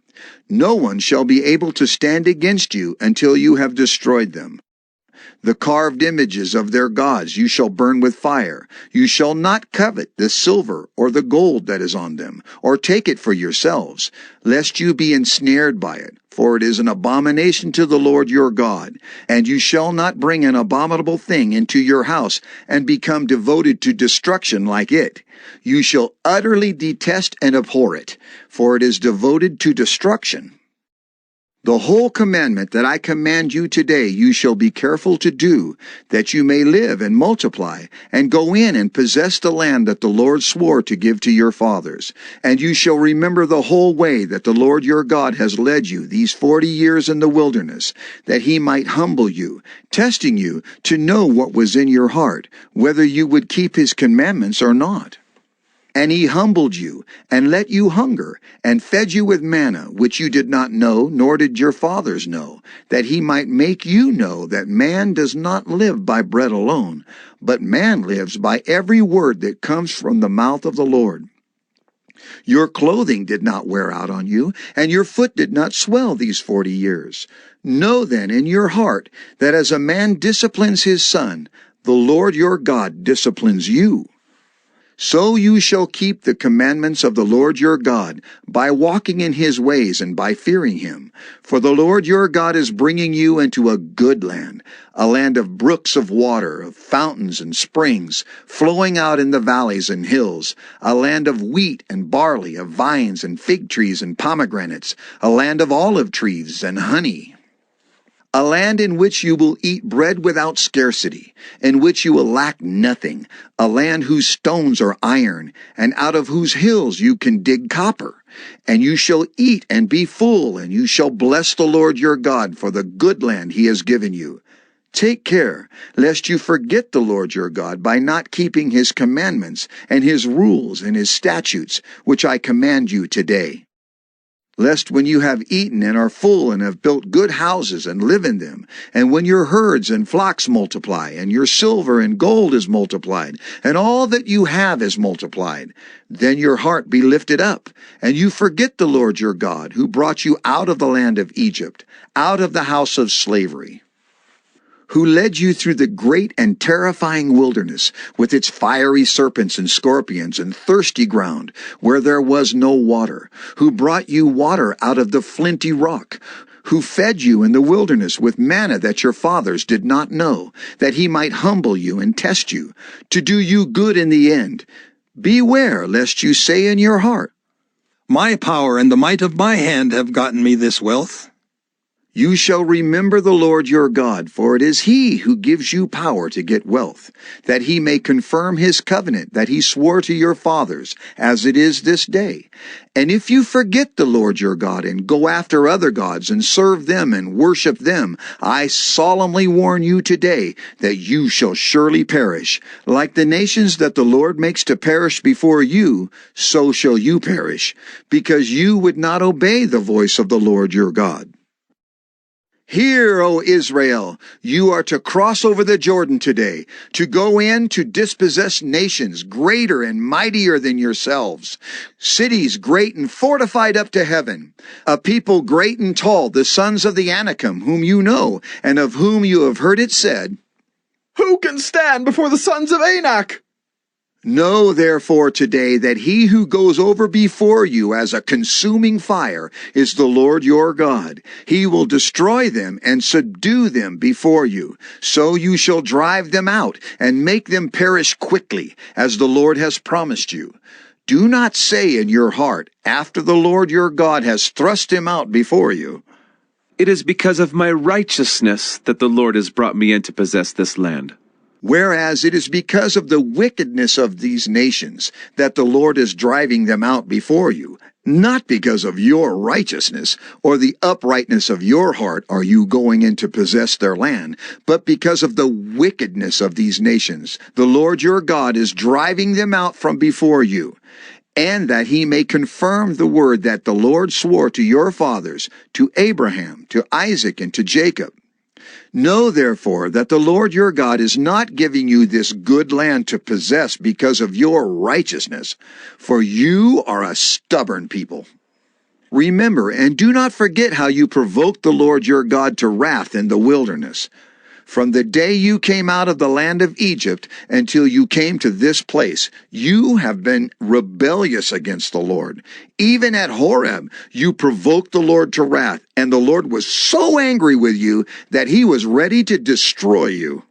No one shall be able to stand against you until you have destroyed them. The carved images of their gods you shall burn with fire. You shall not covet the silver or the gold that is on them, or take it for yourselves, lest you be ensnared by it. For it is an abomination to the Lord your God. And you shall not bring an abominable thing into your house, and become devoted to destruction like it. You shall utterly detest and abhor it, for it is devoted to destruction. The whole commandment that I command you today you shall be careful to do, that you may live and multiply, and go in and possess the land that the Lord swore to give to your fathers. And you shall remember the whole way that the Lord your God has led you these 40 years in the wilderness, that he might humble you, testing you to know what was in your heart, whether you would keep his commandments or not. And he humbled you, and let you hunger, and fed you with manna, which you did not know, nor did your fathers know, that he might make you know that man does not live by bread alone, but man lives by every word that comes from the mouth of the Lord. Your clothing did not wear out on you, and your foot did not swell these 40 years. Know then in your heart that as a man disciplines his son, the Lord your God disciplines you. So you shall keep the commandments of the Lord your God, by walking in his ways and by fearing him. For the Lord your God is bringing you into a good land, a land of brooks of water, of fountains and springs, flowing out in the valleys and hills, a land of wheat and barley, of vines and fig trees and pomegranates, a land of olive trees and honey. A land in which you will eat bread without scarcity, in which you will lack nothing, a land whose stones are iron, and out of whose hills you can dig copper. And you shall eat and be full, and you shall bless the Lord your God for the good land he has given you. Take care, lest you forget the Lord your God by not keeping his commandments and his rules and his statutes, which I command you today. Lest when you have eaten and are full and have built good houses and live in them, and when your herds and flocks multiply, and your silver and gold is multiplied, and all that you have is multiplied, then your heart be lifted up, and you forget the Lord your God, who brought you out of the land of Egypt, out of the house of slavery, who led you through the great and terrifying wilderness, with its fiery serpents and scorpions and thirsty ground, where there was no water, who brought you water out of the flinty rock, who fed you in the wilderness with manna that your fathers did not know, that he might humble you and test you, to do you good in the end. Beware lest you say in your heart, My power and the might of my hand have gotten me this wealth. You shall remember the Lord your God, for it is he who gives you power to get wealth, that he may confirm his covenant that he swore to your fathers, as it is this day. And if you forget the Lord your God, and go after other gods, and serve them and worship them, I solemnly warn you today that you shall surely perish. Like the nations that the Lord makes to perish before you, so shall you perish, because you would not obey the voice of the Lord your God. Hear, O Israel, you are to cross over the Jordan today, to go in to dispossess nations greater and mightier than yourselves, cities great and fortified up to heaven, a people great and tall, the sons of the Anakim, whom you know, and of whom you have heard it said, Who can stand before the sons of Anak? Know therefore today that he who goes over before you as a consuming fire is the Lord your God. He will destroy them and subdue them before you. So you shall drive them out and make them perish quickly, as the Lord has promised you. Do not say in your heart, after the Lord your God has thrust him out before you, It is because of my righteousness that the Lord has brought me in to possess this land. Whereas it is because of the wickedness of these nations that the Lord is driving them out before you. Not because of your righteousness or the uprightness of your heart are you going in to possess their land, but because of the wickedness of these nations. The Lord your God is driving them out from before you, and that he may confirm the word that the Lord swore to your fathers, to Abraham, to Isaac, and to Jacob. Know therefore that the Lord your God is not giving you this good land to possess because of your righteousness, for you are a stubborn people. Remember and do not forget how you provoked the Lord your God to wrath in the wilderness. From the day you came out of the land of Egypt until you came to this place, you have been rebellious against the Lord. Even at Horeb, you provoked the Lord to wrath, and the Lord was so angry with you that he was ready to destroy you.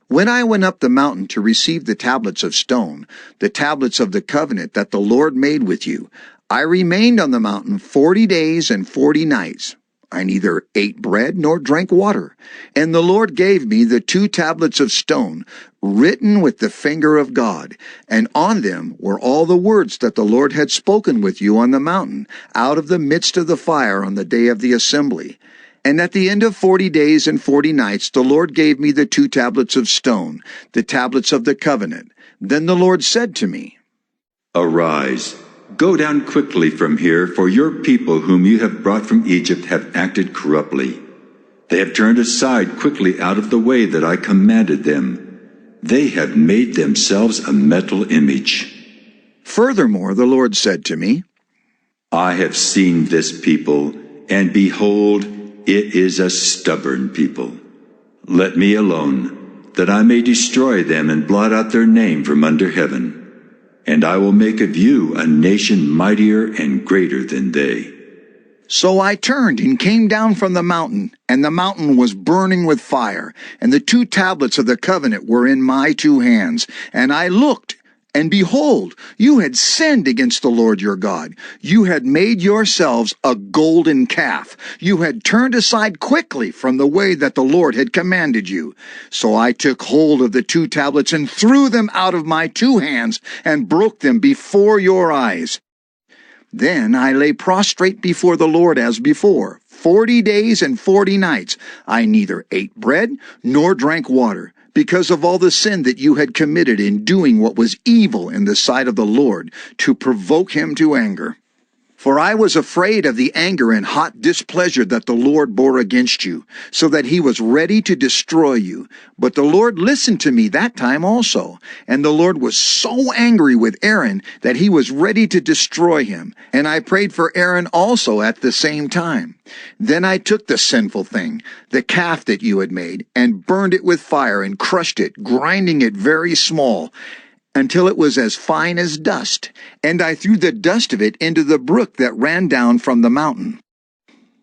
When I went up the mountain to receive the tablets of stone, the tablets of the covenant that the Lord made with you, I remained on the mountain 40 days and 40 nights. I neither ate bread nor drank water. And the Lord gave me the 2 tablets of stone, written with the finger of God, and on them were all the words that the Lord had spoken with you on the mountain, out of the midst of the fire on the day of the assembly. And at the end of 40 days and 40 nights, the Lord gave me the 2 tablets of stone, the tablets of the covenant. Then the Lord said to me, Arise, go down quickly from here, for your people whom you have brought from Egypt have acted corruptly. They have turned aside quickly out of the way that I commanded them. They have made themselves a metal image. Furthermore, the Lord said to me, I have seen this people, and behold, it is a stubborn people. Let me alone, that I may destroy them and blot out their name from under heaven. And I will make of you a nation mightier and greater than they. So I turned and came down from the mountain, and the mountain was burning with fire, and the 2 tablets of the covenant were in my 2 hands. And I looked, and behold, you had sinned against the Lord your God. You had made yourselves a golden calf. You had turned aside quickly from the way that the Lord had commanded you. So I took hold of the 2 tablets and threw them out of my 2 hands and broke them before your eyes. Then I lay prostrate before the Lord as before. 40 days and 40 nights. I neither ate bread nor drank water, because of all the sin that you had committed in doing what was evil in the sight of the Lord, to provoke him to anger. For I was afraid of the anger and hot displeasure that the Lord bore against you, so that he was ready to destroy you. But the Lord listened to me that time also. And the Lord was so angry with Aaron that he was ready to destroy him. And I prayed for Aaron also at the same time. Then I took the sinful thing, the calf that you had made, and burned it with fire and crushed it, grinding it very small, until it was as fine as dust, and I threw the dust of it into the brook that ran down from the mountain.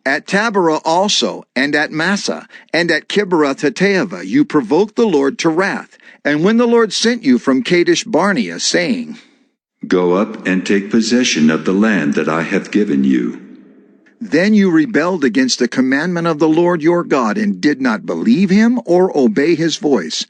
At Taberah also, and at Massa, and at Kibroth-Hattaavah, you provoked the Lord to wrath. And when the Lord sent you from Kadesh Barnea, saying, Go up and take possession of the land that I have given you. Then you rebelled against the commandment of the Lord your God, and did not believe him or obey his voice.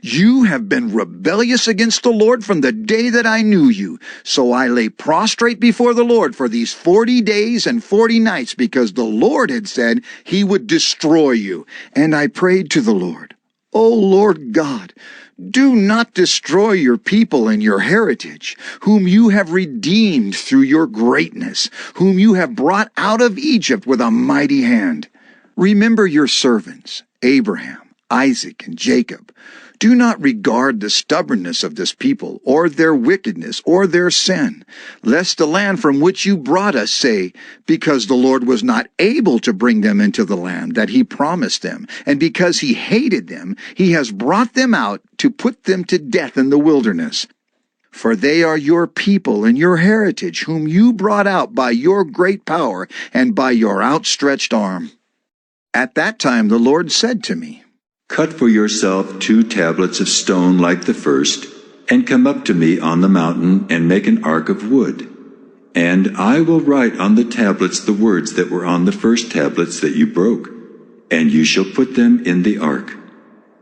You have been rebellious against the Lord from the day that I knew you. So I lay prostrate before the Lord for these 40 days and 40 nights, because the Lord had said he would destroy you. And I prayed to the Lord, O Lord God, do not destroy your people and your heritage, whom you have redeemed through your greatness, whom you have brought out of Egypt with a mighty hand. Remember your servants, Abraham, Isaac, and Jacob. Do not regard the stubbornness of this people, or their wickedness, or their sin, lest the land from which you brought us say, because the Lord was not able to bring them into the land that he promised them, and because he hated them, he has brought them out to put them to death in the wilderness. For they are your people and your heritage, whom you brought out by your great power and by your outstretched arm. At that time the Lord said to me, Cut for yourself 2 tablets of stone like the first, and come up to me on the mountain, and make an ark of wood. And I will write on the tablets the words that were on the first tablets that you broke, and you shall put them in the ark.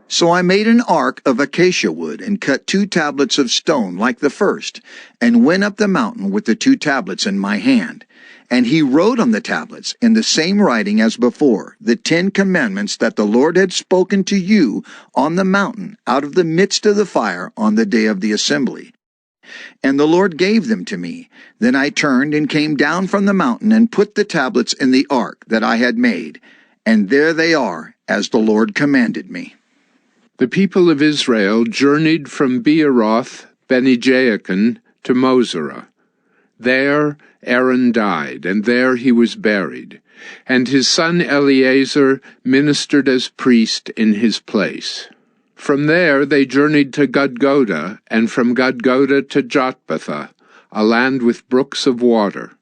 So I made an ark of acacia wood, and cut 2 tablets of stone like the first, and went up the mountain with the 2 tablets in my hand. And he wrote on the tablets, in the same writing as before, the 10 commandments that the Lord had spoken to you on the mountain, out of the midst of the fire, on the day of the assembly. And the Lord gave them to me. Then I turned and came down from the mountain, and put the tablets in the ark that I had made. And there they are, as the Lord commanded me. The people of Israel journeyed from Beeroth, Bene-Jaakan, to Moserah. There Aaron died, and there he was buried, and his son Eleazar ministered as priest in his place. From there they journeyed to Gudgoda, and from Gudgoda to Jotbatha, a land with brooks of water.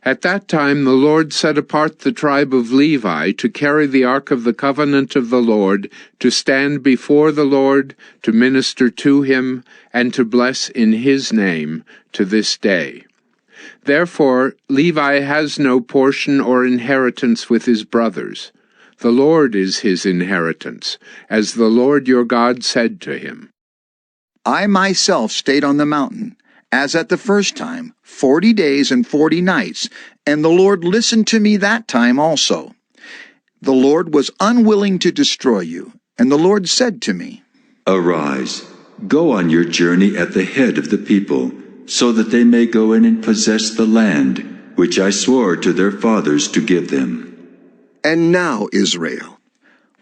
At that time the Lord set apart the tribe of Levi to carry the ark of the covenant of the Lord, to stand before the Lord, to minister to him, and to bless in his name to this day. Therefore Levi has no portion or inheritance with his brothers. The Lord is his inheritance, as the Lord your God said to him. I myself stayed on the mountain, as at the first time, 40 days and 40 nights, and the Lord listened to me that time also. The Lord was unwilling to destroy you, and the Lord said to me, Arise, go on your journey at the head of the people, so that they may go in and possess the land, which I swore to their fathers to give them. And now, Israel,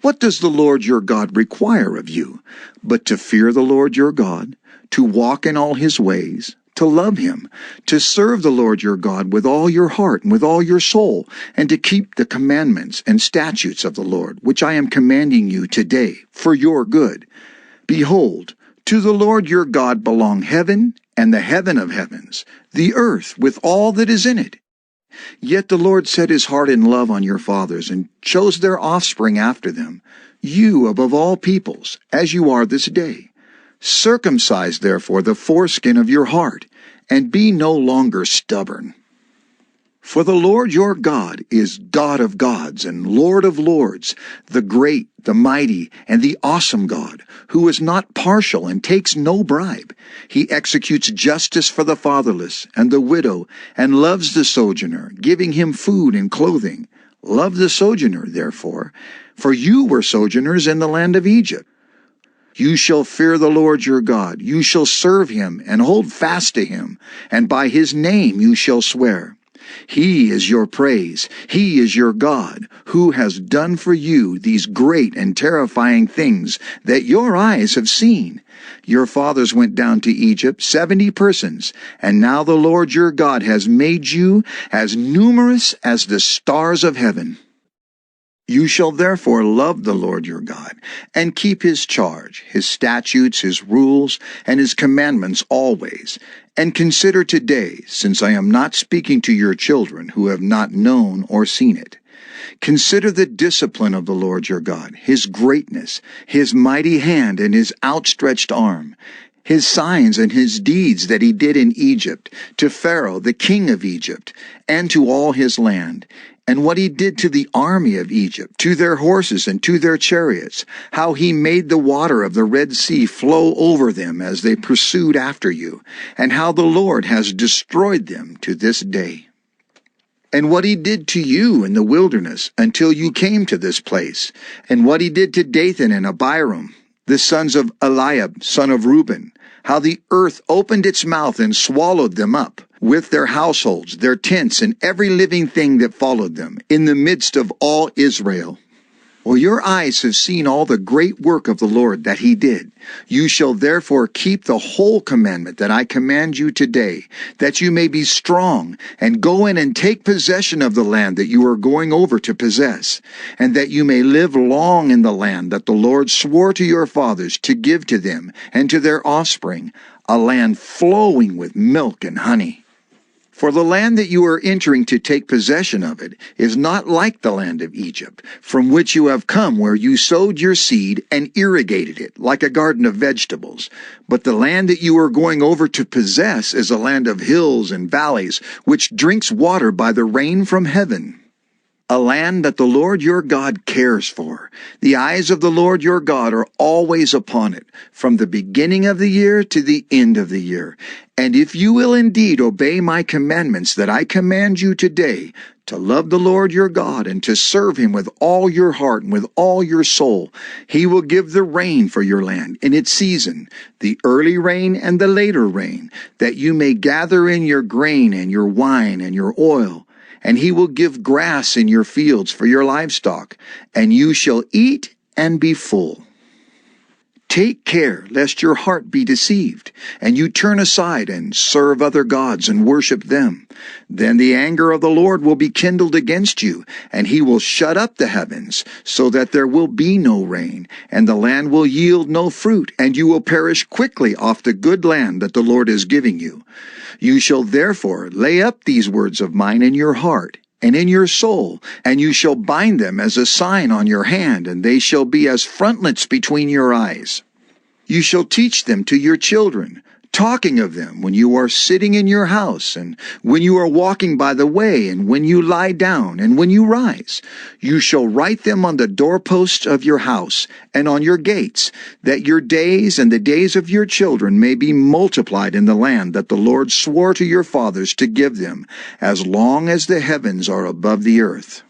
what does the Lord your God require of you, but to fear the Lord your God, to walk in all his ways, to love him, to serve the Lord your God with all your heart and with all your soul, and to keep the commandments and statutes of the Lord, which I am commanding you today, for your good? Behold, to the Lord your God belong heaven and the heaven of heavens, the earth with all that is in it. Yet the Lord set his heart in love on your fathers, and chose their offspring after them, you above all peoples, as you are this day. Circumcise therefore the foreskin of your heart, and be no longer stubborn. For the Lord your God is God of gods and Lord of lords, the great, the mighty, and the awesome God, who is not partial and takes no bribe. He executes justice for the fatherless and the widow, and loves the sojourner, giving him food and clothing. Love the sojourner, therefore, for you were sojourners in the land of Egypt. You shall fear the Lord your God, you shall serve him, and hold fast to him, and by his name you shall swear. He is your praise, he is your God, who has done for you these great and terrifying things that your eyes have seen. Your fathers went down to Egypt, 70 persons, and now the Lord your God has made you as numerous as the stars of heaven. You shall therefore love the Lord your God, and keep his charge, his statutes, his rules, and his commandments always. And consider today, since I am not speaking to your children who have not known or seen it. Consider the discipline of the Lord your God, his greatness, his mighty hand and his outstretched arm, his signs and his deeds that he did in Egypt, to Pharaoh the king of Egypt, and to all his land, and what he did to the army of Egypt, to their horses and to their chariots, how he made the water of the Red Sea flow over them as they pursued after you, and how the Lord has destroyed them to this day. And what he did to you in the wilderness until you came to this place, and what he did to Dathan and Abiram, the sons of Eliab, son of Reuben, how the earth opened its mouth and swallowed them up, with their households, their tents, and every living thing that followed them, in the midst of all Israel. Well, your eyes have seen all the great work of the Lord that he did. You shall therefore keep the whole commandment that I command you today, that you may be strong, and go in and take possession of the land that you are going over to possess, and that you may live long in the land that the Lord swore to your fathers to give to them and to their offspring, a land flowing with milk and honey. For the land that you are entering to take possession of it is not like the land of Egypt, from which you have come, where you sowed your seed and irrigated it, like a garden of vegetables. But the land that you are going over to possess is a land of hills and valleys, which drinks water by the rain from heaven. A land that the Lord your God cares for. The eyes of the Lord your God are always upon it, from the beginning of the year to the end of the year. And if you will indeed obey my commandments that I command you today, to love the Lord your God and to serve him with all your heart and with all your soul, he will give the rain for your land in its season, the early rain and the later rain, that you may gather in your grain and your wine and your oil. And he will give grass in your fields for your livestock, and you shall eat and be full. Take care lest your heart be deceived, and you turn aside and serve other gods and worship them. Then the anger of the Lord will be kindled against you, and he will shut up the heavens, so that there will be no rain, and the land will yield no fruit, and you will perish quickly off the good land that the Lord is giving you. You shall therefore lay up these words of mine in your heart, and in your soul, and you shall bind them as a sign on your hand, and they shall be as frontlets between your eyes. You shall teach them to your children, talking of them when you are sitting in your house, and when you are walking by the way, and when you lie down, and when you rise. You shall write them on the doorposts of your house, and on your gates, that your days and the days of your children may be multiplied in the land that the Lord swore to your fathers to give them, as long as the heavens are above the earth.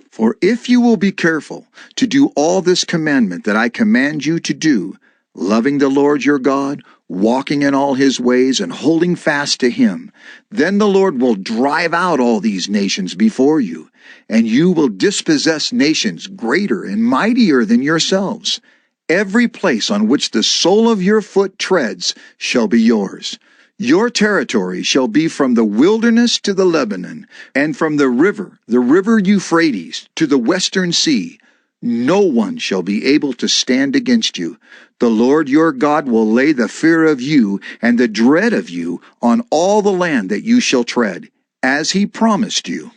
For if you will be careful to do all this commandment that I command you to do, loving the Lord your God, walking in all his ways, and holding fast to him, then the Lord will drive out all these nations before you, and you will dispossess nations greater and mightier than yourselves. Every place on which the sole of your foot treads shall be yours. Your territory shall be from the wilderness to the Lebanon, and from the river Euphrates, to the western sea. No one shall be able to stand against you. The Lord your God will lay the fear of you and the dread of you on all the land that you shall tread, as he promised you.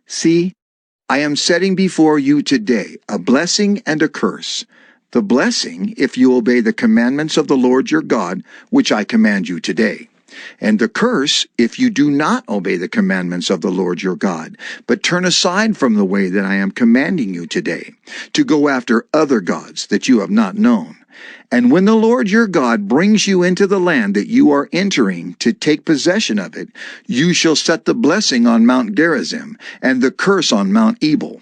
See, I am setting before you today a blessing and a curse. The blessing, if you obey the commandments of the Lord your God, which I command you today. And the curse, if you do not obey the commandments of the Lord your God, but turn aside from the way that I am commanding you today, to go after other gods that you have not known. And when the Lord your God brings you into the land that you are entering to take possession of it, you shall set the blessing on Mount Gerizim, and the curse on Mount Ebal.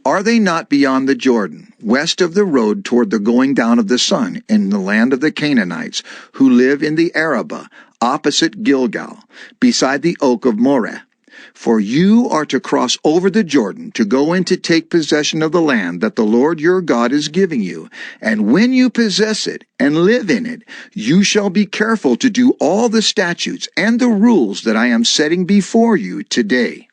Are they not beyond the Jordan, west of the road toward the going down of the sun, in the land of the Canaanites, who live in the Arabah, opposite Gilgal, beside the oak of Moreh? For you are to cross over the Jordan to go in to take possession of the land that the Lord your God is giving you. And when you possess it and live in it, you shall be careful to do all the statutes and the rules that I am setting before you today.